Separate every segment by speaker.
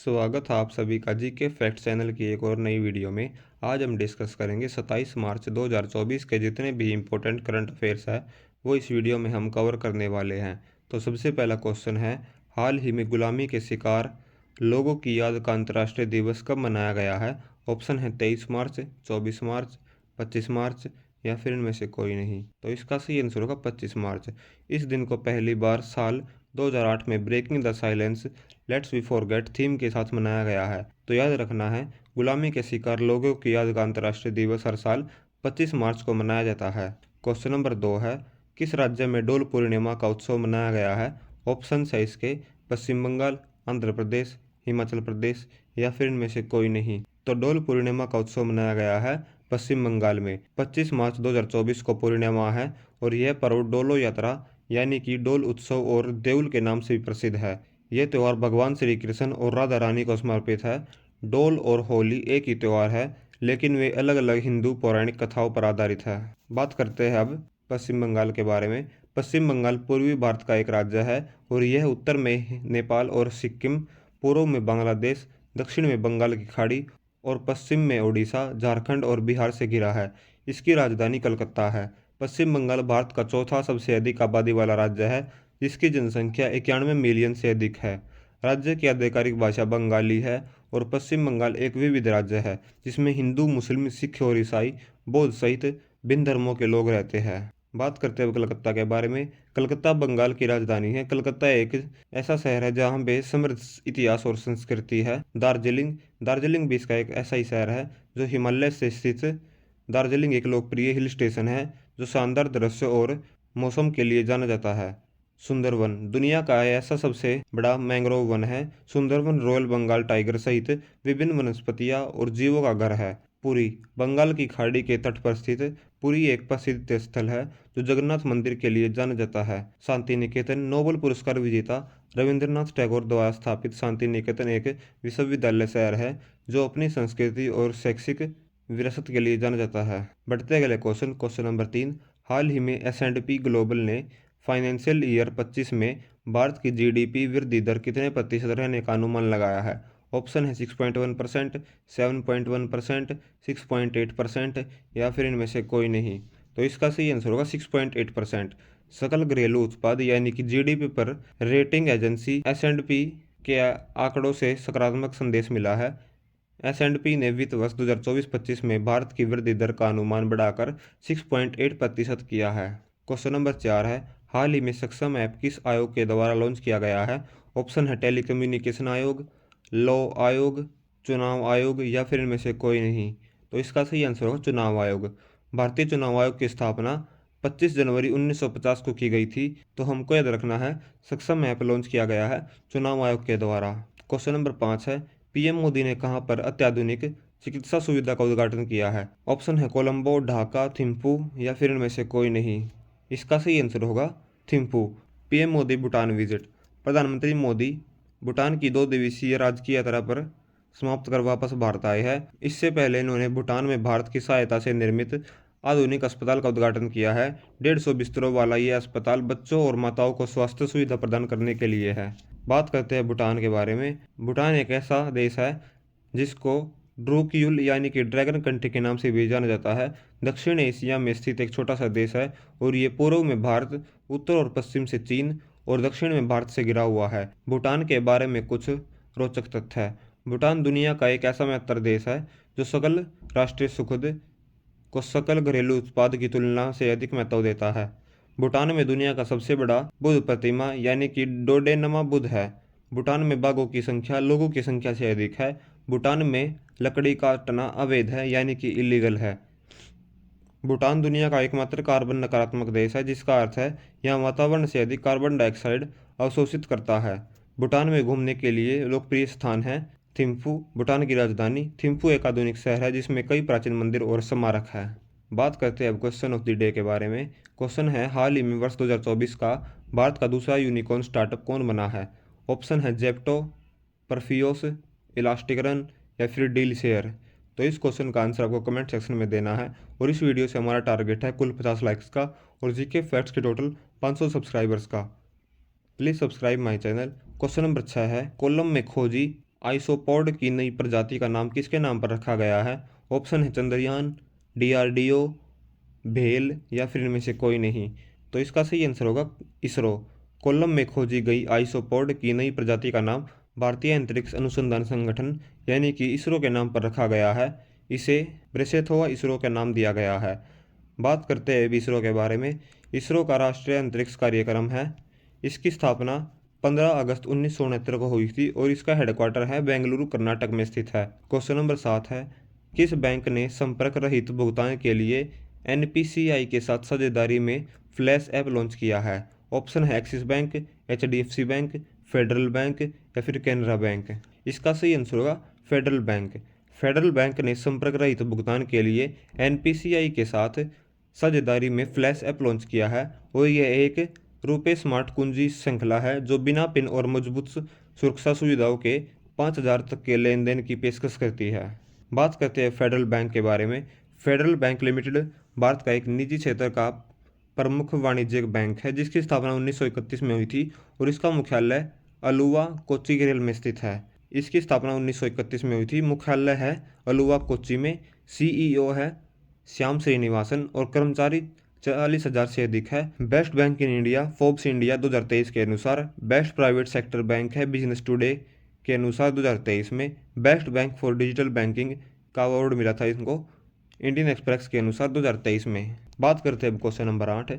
Speaker 1: स्वागत है आप सभी का जी के फैक्ट चैनल की एक और नई वीडियो में। आज हम डिस्कस करेंगे 27 मार्च 2024 के जितने भी इम्पोर्टेंट करंट अफेयर्स है वो इस वीडियो में हम कवर करने वाले हैं। तो सबसे पहला क्वेश्चन है, हाल ही में गुलामी के शिकार लोगों की याद का अंतर्राष्ट्रीय दिवस कब मनाया गया है? ऑप्शन है 23 मार्च, 24 मार्च, 25 मार्च या फिर इनमें से कोई नहीं। तो इसका सही आंसर होगा 25 मार्च। इस दिन को पहली बार साल 2008 में breaking the silence let's we forget theme के साथ मनाया गया है। तो याद रखना है, गुलामी के शिकार लोगों की याद का अंतर्राष्ट्रीय दिवस हर साल 25 मार्च को मनाया जाता है। क्वेश्चन नंबर 2 है, किस राज्य में डोल पूर्णिमा का उत्सव मनाया गया है? ऑप्शन है इसके पश्चिम बंगाल, आंध्र प्रदेश, हिमाचल प्रदेश या फिर इनमें से कोई नहीं। तो डोल पूर्णिमा का उत्सव मनाया गया है पश्चिम बंगाल में। 25 मार्च 2024 को पूर्णिमा है और यह पर्व डोलो यात्रा यानी कि डोल उत्सव और देउल के नाम से भी प्रसिद्ध है। यह त्यौहार भगवान श्री कृष्ण और राधा रानी को समर्पित है। डोल और होली एक ही त्यौहार है, लेकिन वे अलग अलग हिंदू पौराणिक कथाओं पर आधारित है। बात करते हैं अब पश्चिम बंगाल के बारे में। पश्चिम बंगाल पूर्वी भारत का एक राज्य है और यह उत्तर में नेपाल और सिक्किम, पूर्व में बांग्लादेश, दक्षिण में बंगाल की खाड़ी और पश्चिम में उड़ीसा, झारखंड और बिहार से घिरा है। इसकी राजधानी कलकत्ता है। पश्चिम बंगाल भारत का चौथा सबसे अधिक आबादी वाला राज्य है, जिसकी जनसंख्या 91 मिलियन से अधिक है। राज्य की आधिकारिक भाषा बंगाली है और पश्चिम बंगाल एक विविध राज्य है जिसमें हिंदू, मुस्लिम, सिख और ईसाई, बौद्ध सहित भिन्न धर्मों के लोग रहते हैं। बात करते हैं कलकत्ता के बारे में। कलकत्ता बंगाल की राजधानी है। कलकत्ता एक ऐसा शहर है जहाँ पे समृद्ध इतिहास और संस्कृति है। दार्जिलिंग भी इसका एक ऐसा ही शहर है जो हिमालय से स्थित। दार्जिलिंग एक लोकप्रिय हिल स्टेशन है जो शानदार दृश्य और मौसम के लिए जाना जाता है। सुंदरवन दुनिया का ऐसा सबसे बड़ा मैंग्रोव वन है। सुंदरवन रॉयल बंगाल टाइगर सहित विभिन्न वनस्पतियां और जीवों का घर है। पुरी बंगाल की खाड़ी के तट पर स्थित पुरी एक प्रसिद्ध तीर्थ स्थल है जो जगन्नाथ मंदिर के लिए जाना जाता है। शांति निकेतन नोबेल पुरस्कार विजेता रविंद्रनाथ टैगोर द्वारा स्थापित शांति निकेतन एक विश्वविद्यालय शहर है जो अपनी संस्कृति और शैक्षिक विरासत के लिए जाना जाता है। बढ़ते अगले क्वेश्चन नंबर 3, हाल ही में S&P ग्लोबल ने फाइनेंशियल ईयर 25 में भारत की जीडीपी वृद्धि दर कितने प्रतिशत रहने का अनुमान लगाया है? ऑप्शन है 6.1%, 7.1%, 6.8% या फिर इनमें से कोई नहीं। तो इसका सही आंसर होगा 6.8%। सकल घरेलू उत्पाद यानी कि जीडीपी पर रेटिंग एजेंसी S&P के आंकड़ों से सकारात्मक संदेश मिला है। S&P ने वित्त वर्ष 2024-25 में भारत की वृद्धि दर का अनुमान बढ़ाकर 6.8% किया है। क्वेश्चन नंबर 4 है, हाल ही में सक्षम ऐप किस आयोग के द्वारा लॉन्च किया गया है? ऑप्शन है टेलीकम्युनिकेशन आयोग, लॉ आयोग, चुनाव आयोग या फिर इनमें से कोई नहीं। तो इसका सही आंसर होगा चुनाव आयोग। भारतीय चुनाव आयोग की स्थापना 25 जनवरी 1950 को की गई थी। तो हमको याद रखना है, सक्षम ऐप लॉन्च किया गया है चुनाव आयोग के द्वारा। क्वेश्चन नंबर 5 है, पीएम मोदी ने कहां पर अत्याधुनिक चिकित्सा सुविधा का उद्घाटन किया है? ऑप्शन है कोलंबो, ढाका, थिम्पू या फिर इनमें से कोई नहीं। इसका सही आंसर होगा थिम्पू। PM Modi Bhutan visit. प्रधानमंत्री मोदी भूटान की 2 दिवसीय राजकीय यात्रा पर समाप्त कर वापस भारत आए हैं। इससे पहले इन्होंने भूटान में भारत की सहायता से निर्मित आधुनिक अस्पताल का उद्घाटन किया है। 150 बिस्तरों वाला ये अस्पताल बच्चों और माताओं को स्वास्थ्य सुविधा प्रदान करने के लिए है। बात करते हैं भूटान के बारे में। भूटान एक ऐसा देश है जिसको ड्रूक्यूल यानी कि ड्रैगन कंट्री के नाम से भी जाना जाता है। दक्षिण एशिया में स्थित एक छोटा सा देश है और ये पूर्व में भारत, उत्तर और पश्चिम से चीन और दक्षिण में भारत से घिरा हुआ है। भूटान के बारे में कुछ रोचक तथ्य है। भूटान दुनिया का एक ऐसा महत्तर देश है जो सकल राष्ट्रीय सुखद को सकल घरेलू उत्पाद की तुलना से अधिक महत्व देता है। भूटान में दुनिया का सबसे बड़ा बुद्ध प्रतिमा यानी कि डोडेनमा बुद्ध है। भूटान में बाघों की संख्या लोगों की संख्या से अधिक है। भूटान में लकड़ी काटना अवैध है यानी कि इलीगल है। भूटान दुनिया का एकमात्र कार्बन नकारात्मक देश है, जिसका अर्थ है यहाँ वातावरण से अधिक कार्बन डाइऑक्साइड अवशोषित करता है। भूटान में घूमने के लिए लोकप्रिय स्थान है थिम्पू, भूटान की राजधानी। थिम्पू एक आधुनिक शहर है जिसमें कई प्राचीन मंदिर और स्मारक है। बात करते हैं अब क्वेश्चन ऑफ द डे के बारे में। क्वेश्चन है, हाल ही में वर्ष 2024 का भारत का दूसरा यूनिकॉर्न स्टार्टअप कौन बना है? ऑप्शन है जेप्टो, परफियोस, इलास्टिकरन या फिर डील शेयर। तो इस क्वेश्चन का आंसर आपको कमेंट सेक्शन में देना है। और इस वीडियो से हमारा टारगेट है कुल 50 लाइक्स का और जीके फैक्ट्स के टोटल 500 सब्सक्राइबर्स का। Please subscribe my channel. Question number 6 है, कॉलम में खोजी आइसोपॉड की नई प्रजाति का नाम किसके नाम पर रखा गया है? ऑप्शन है चंद्रयान, DRDO, भेल या फिर इनमें से कोई नहीं। तो इसका सही आंसर होगा इसरो। कोलम में खोजी गई आइसोपॉड की नई प्रजाति का नाम भारतीय अंतरिक्ष अनुसंधान संगठन यानी कि इसरो के नाम पर रखा गया है। इसे ब्रेसेथोवा इसरो का नाम दिया गया है। बात करते हैं इसरो के बारे में। इसरो का राष्ट्रीय अंतरिक्ष कार्यक्रम है। इसकी स्थापना 15 अगस्त 1969 को हुई थी और इसका हेडक्वार्टर है बेंगलुरु कर्नाटक में स्थित है। क्वेश्चन नंबर 7 है, किस बैंक ने संपर्क रहित भुगतान के लिए NPCI के साथ साझेदारी में फ्लैश ऐप लॉन्च किया है? ऑप्शन है axis bank, HDFC bank, federal bank या फिर कैनरा बैंक। इसका सही आंसर होगा फेडरल बैंक। फेडरल बैंक ने संपर्क रहित भुगतान के लिए NPCI के साथ साझेदारी में फ्लैश ऐप लॉन्च किया है और यह एक रुपे स्मार्ट कुंजी श्रृंखला है जो बिना पिन और मजबूत सुरक्षा सुविधाओं के 5,000 तक के लेन देन की पेशकश करती है। बात करते हैं फेडरल बैंक के बारे में। फेडरल बैंक लिमिटेड भारत का एक निजी क्षेत्र का प्रमुख वाणिज्यिक बैंक है जिसकी स्थापना 1931 में हुई थी और इसका मुख्यालय अलुवा कोच्चि केरल में स्थित है। इसकी स्थापना 1931 में हुई थी। मुख्यालय है अलुवा कोच्चि में। CEO है श्याम श्रीनिवासन और कर्मचारी 40,000 से अधिक है। Best bank in India Forbes India 2023 के अनुसार बेस्ट प्राइवेट सेक्टर बैंक है बिजनेस टुडे के अनुसार 2023 में। Best bank for digital banking का अवार्ड मिला था इनको इंडियन एक्सप्रेस के अनुसार 2023 में। बात करते हैं question number 8।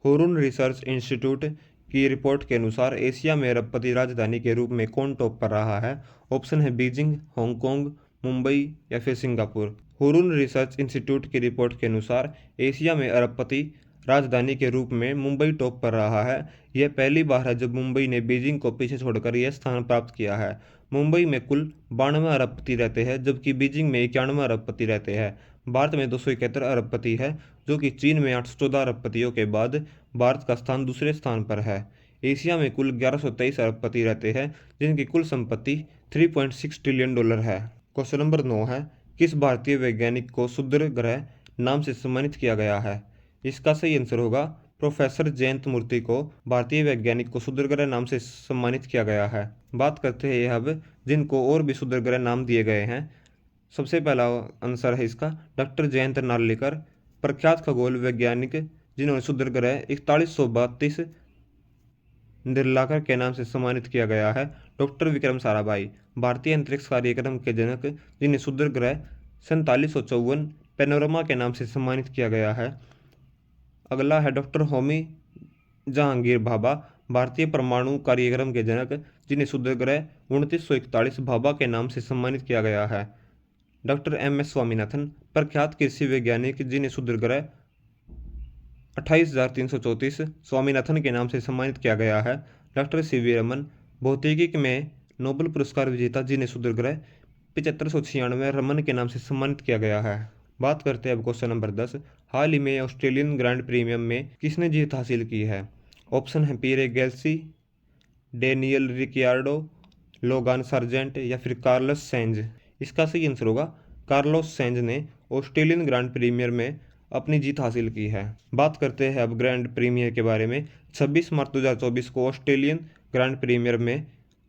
Speaker 1: Hurun research institute की रिपोर्ट के अनुसार एशिया में अरबपति राजधानी के रूप में कौन टॉप पर रहा है? ऑप्शन है बीजिंग, हांगकांग, मुंबई या फिर सिंगापुर। हुरुन रिसर्च इंस्टीट्यूट की रिपोर्ट के अनुसार एशिया में अरबपति राजधानी के रूप में मुंबई टॉप पर रहा है। यह पहली बार है जब मुंबई ने बीजिंग को पीछे छोड़कर यह स्थान प्राप्त किया है। मुंबई में कुल 92 अरबपति रहते हैं जबकि बीजिंग में 91 अरबपति रहते हैं। भारत में 271 अरबपति है जो कि चीन में 814 अरबपतियों के बाद भारत का स्थान दूसरे स्थान पर है। एशिया में कुल 1123 अरबपति रहते हैं जिनकी कुल संपत्ति $3.6 ट्रिलियन है। क्वेश्चन नंबर 9 है, किस भारतीय वैज्ञानिक को क्षुद्र ग्रह नाम से सम्मानित किया गया है? इसका सही आंसर होगा प्रोफेसर जयंत मूर्ति को भारतीय वैज्ञानिक को क्षुद्र ग्रह नाम से सम्मानित किया गया है। बात करते हैं अब जिनको और भी क्षुद्र ग्रह नाम दिए गए हैं। सबसे पहला आंसर है इसका डॉक्टर जयंत नार्लिकर, प्रख्यात खगोल वैज्ञानिक जिन्होंने क्षुद्र ग्रह 4132 निर्लाकर के नाम से सम्मानित किया गया है। डॉक्टर विक्रम साराभाई, भारतीय अंतरिक्ष कार्यक्रम के जनक जिन्हें क्षुद्र ग्रह 4754 पैनोरमा के नाम से सम्मानित किया गया है। अगला है डॉक्टर होमी जहांगीर भाभा, भारतीय परमाणु कार्यक्रम के जनक जिन्हें क्षुद्र ग्रह 2941 भाभा के नाम से सम्मानित किया गया है। डॉक्टर MS स्वामीनाथन, प्रख्यात कृषि वैज्ञानिक जिन्हें क्षुद्र ग्रह 28,334 स्वामीनाथन के नाम से सम्मानित किया गया है। डॉक्टर CV रमन, भौतिकी में नोबेल पुरस्कार विजेता जिन्हें क्षुद्र ग्रह 7596 रमन के नाम से सम्मानित किया गया है। बात करते हैं अब क्वेश्चन नंबर 10। हाल ही में ऑस्ट्रेलियन ग्रैंड प्रीमियम में किसने जीत हासिल की है? ऑप्शन है पीरे गैल्सी, डेनियल रिकियार्डो, लोगान सार्जेंट या फिर कार्लोस सेंज। इसका सही आंसर होगा कार्लोस सेंज ने ऑस्ट्रेलियन ग्रैंड प्रीमियर में अपनी जीत हासिल की है। बात करते हैं अब ग्रैंड प्रीमियर के बारे में। 26 मार्च 2024 को ऑस्ट्रेलियन ग्रैंड प्रीमियर में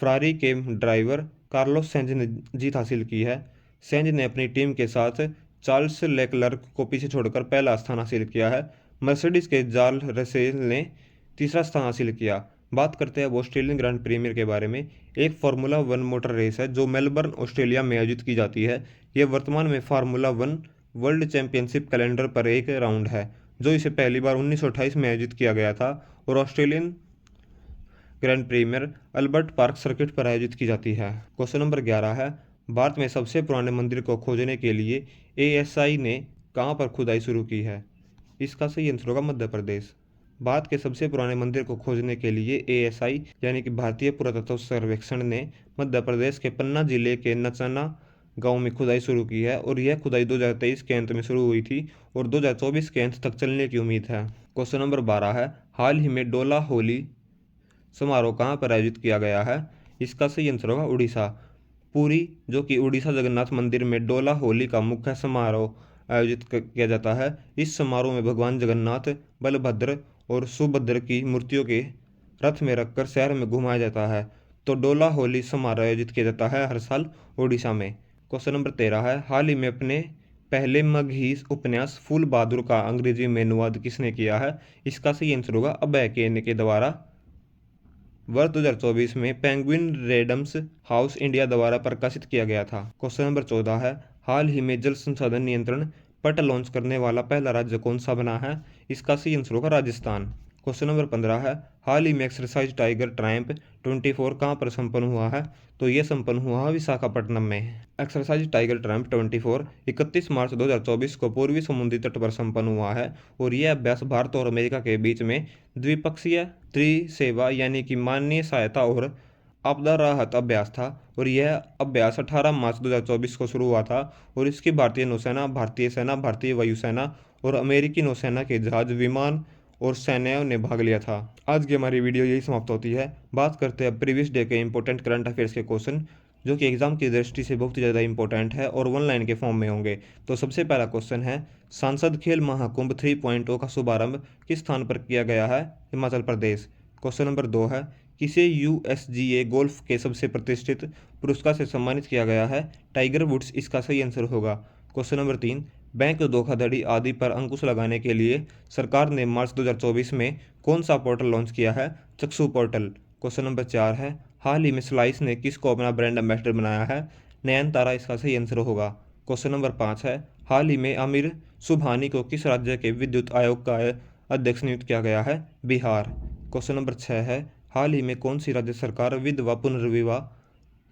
Speaker 1: फरारी के ड्राइवर कार्लोस सेंज ने जीत हासिल की है। सेंज ने अपनी टीम के साथ चार्ल्स लेक्लर्क को पीछे छोड़कर पहला स्थान हासिल किया है। मर्सिडीज के जार्ल रसेल ने तीसरा स्थान हासिल किया। बात करते हैं अब ऑस्ट्रेलियन ग्रैंड प्रीमियर के बारे में। एक फार्मूला 1 मोटर रेस है जो मेलबर्न ऑस्ट्रेलिया में आयोजित की जाती है। यह वर्तमान में फार्मूला 1 वर्ल्ड चैंपियनशिप कैलेंडर पर एक राउंड है जो इसे पहली बार 1928 में आयोजित किया गया था और Australian Grand Premier Albert Park circuit पर आयोजित की जाती है। क्वेश्चन नंबर 11 है, भारत में सबसे पुराने मंदिर को खोजने के लिए ASI ने कहाँ पर खुदाई शुरू की है? इसका सही आंसर होगा मध्य प्रदेश। भारत के सबसे पुराने मंदिर को खोजने के लिए ASI यानी कि भारतीय पुरातत्व सर्वेक्षण ने मध्य प्रदेश के पन्ना जिले के नचना गांव में खुदाई शुरू की है और यह खुदाई 2023 के अंत में शुरू हुई थी और 2024 के अंत तक चलने की उम्मीद है। क्वेश्चन नंबर 12 है, हाल ही में डोला होली समारोह कहाँ पर आयोजित किया गया है? इसका सही आंसर होगा उड़ीसा। पुरी जो कि उड़ीसा जगन्नाथ मंदिर में डोला होली का मुख्य समारोह आयोजित किया जाता है। इस समारोह में भगवान जगन्नाथ, बलभद्र और सुभद्र की मूर्तियों के रथ में रखकर शहर में घुमाया जाता है। तो डोला होली समारोह आयोजित किया जाता है हर साल ओडिशा में। क्वेश्चन नंबर 13 है, हाल ही में अपने पहले मगही उपन्यास फूल बहादुर का अंग्रेजी में अनुवाद किसने किया है? इसका सही आंसर होगा अभय केन के द्वारा। वर्ष 2024 में पेंगुइन रेडम्स हाउस इंडिया द्वारा प्रकाशित किया गया था। क्वेश्चन नंबर 14 है, हाल ही में जल संसाधन नियंत्रण पट लॉन्च करने वाला पहला राज्य कौन सा बना है? इसका सही आंसर होगा राजस्थान। क्वेश्चन नंबर 15 है, हाल ही में एक्सरसाइज टाइगर ट्रायम्फ 24 कहाँ पर संपन्न हुआ है? तो यह संपन्न हुआ है विशाखापट्टनम में। एक्सरसाइज टाइगर ट्रायम्फ 24 31 मार्च 2024 को पूर्वी समुद्री तट पर संपन्न हुआ है और यह अभ्यास भारत और अमेरिका के बीच में द्विपक्षीय त्रिसेवा यानी कि मानवीय सहायता और आपदा राहत अभ्यास था और यह अभ्यास 18 मार्च 2024 को शुरू हुआ था और इसकी भारतीय नौसेना, भारतीय सेना, भारतीय वायुसेना और अमेरिकी नौसेना के जहाज, विमान और सैन्यों ने भाग लिया था। आज की हमारी वीडियो यही समाप्त होती है। बात करते हैं प्रीवियस डे के इंपॉर्टेंट करंट अफेयर्स के क्वेश्चन, जो कि एग्जाम की दृष्टि से बहुत ही ज़्यादा इंपॉर्टेंट है और वन लाइन के फॉर्म में होंगे। तो सबसे पहला क्वेश्चन है, सांसद खेल महाकुंभ 3.0 का शुभारंभ किस स्थान पर किया गया है? हिमाचल प्रदेश। क्वेश्चन नंबर 2 है, किसे USGA गोल्फ के सबसे प्रतिष्ठित पुरस्कार से सम्मानित किया गया है? टाइगर वुड्स इसका सही आंसर होगा। क्वेश्चन नंबर 3, बैंक धोखाधड़ी आदि पर अंकुश लगाने के लिए सरकार ने मार्च 2024 में कौन सा पोर्टल लॉन्च किया है? चक्षु पोर्टल। क्वेश्चन नंबर 4 है, हाल ही में स्लाइस ने किसको अपना ब्रांड एम्बेसडर बनाया है? नयनतारा इसका सही आंसर होगा। क्वेश्चन नंबर 5 है, हाल ही में आमिर सुबहानी को किस राज्य के विद्युत आयोग का अध्यक्ष नियुक्त किया गया है? बिहार। क्वेश्चन नंबर 6 है, हाल ही में कौन सी राज्य सरकार विधवा पुनर्विवाह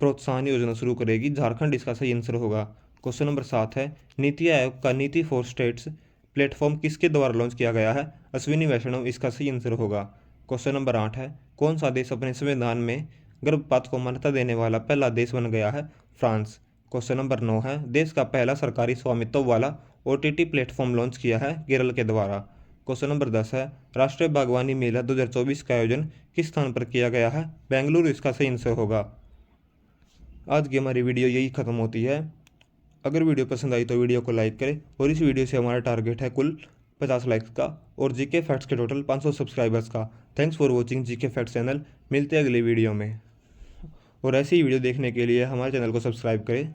Speaker 1: प्रोत्साहन योजना शुरू करेगी? झारखंड इसका सही आंसर होगा। क्वेश्चन नंबर 7 है, नीति आयोग का नीति फॉर स्टेट्स प्लेटफॉर्म किसके द्वारा लॉन्च किया गया है? अश्विनी वैष्णव इसका सही आंसर होगा। क्वेश्चन नंबर 8 है, कौन सा देश अपने संविधान में गर्भपात को मान्यता देने वाला पहला देश बन गया है? फ्रांस। क्वेश्चन नंबर 9 है, देश का पहला सरकारी स्वामित्व वाला OTT प्लेटफॉर्म लॉन्च किया है केरल के द्वारा। क्वेश्चन नंबर 10 है, राष्ट्रीय बागवानी मेला 2024 का आयोजन किस स्थान पर किया गया है? बेंगलुरु इसका सही आंसर होगा। आज की हमारी वीडियो यही खत्म होती है। अगर वीडियो पसंद आई तो वीडियो को लाइक करें और इस वीडियो से हमारा टारगेट है कुल 50 लाइक्स का और जीके फैक्ट्स के टोटल 500 सब्सक्राइबर्स का। Thanks for watching GK facts channel. मिलते हैं अगली वीडियो में और ऐसी ही वीडियो देखने के लिए हमारे चैनल को सब्सक्राइब करें।